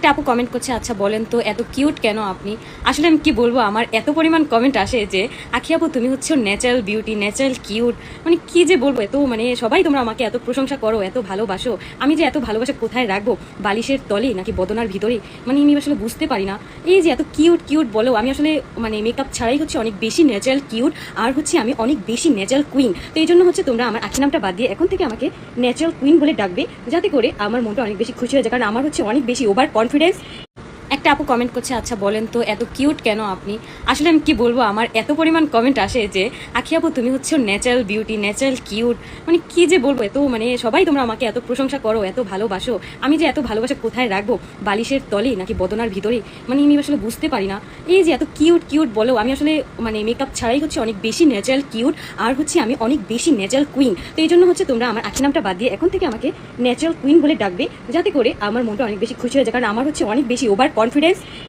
একটা আপু কমেন্ট করছে, আচ্ছা বলেন তো এত কিউট কেন আপনি? আসলে আমি কি বলবো, আমার এত পরিমাণ কমেন্ট আসে যে আখি আপু তুমি হচ্ছে ন্যাচারাল বিউটি, ন্যাচারাল কিউট, মানে কি যে বলবো, এত মানে সবাই তোমরা আমাকে এত প্রশংসা করো, এত ভালোবাসো। আমি যে এত ভালোবাসা কোথায় রাখবো, বালিশের তলে নাকি বদনার ভিতরে, মানে আমি আসলে বুঝতে পারি না। এই যে এত কিউট কিউট বলো, আমি আসলে মানে মেকআপ ছাড়াই হচ্ছে অনেক বেশি ন্যাচারাল কিউট, আর হচ্ছে আমি অনেক বেশি ন্যাচারাল কুইন। তো এই জন্য হচ্ছে তোমরা আমার আখি নামটা বাদ দিয়ে এখন থেকে আমাকে ন্যাচারাল কুইন বলে ডাকবে, যাতে করে আমার মনটা অনেক বেশি খুশি হয়ে যায়, কারণ আমার হচ্ছে অনেক বেশি ওভার কনফিডেন্স। একটা আপু কমেন্ট করছে, আচ্ছা বলেন তো এত কিউট কেন আপনি? আসলে আমি কি বলবো, আমার এত পরিমাণ কমেন্ট আসে যে আখি আপু তুমি হচ্ছে ন্যাচারাল বিউটি, ন্যাচারাল কিউট, মানে কি যে বলবো, এত মানে সবাই তোমরা আমাকে এত প্রশংসা করো, এত ভালোবাসো। আমি যে এত ভালোবাসা কোথায় রাখবো, বালিশের তলে নাকি বদনার ভিতরে, মানে আমি আসলে বুঝতে পারি না। এই যে এত কিউট কিউট বলো, আমি আসলে মানে মেকআপ ছাড়াই হচ্ছে অনেক বেশি ন্যাচারাল কিউট, আর হচ্ছে আমি অনেক বেশি ন্যাচারাল কুইন। তো এই জন্য হচ্ছে তোমরা আমার আখি নামটা বাদ দিয়ে এখন থেকে আমাকে ন্যাচারাল কুইন বলে ডাকবে, যাতে করে আমার মনটা অনেক বেশি খুশি হয়ে যায়, কারণ আমার হচ্ছে অনেক বেশি ওভার কনফিডেন্স।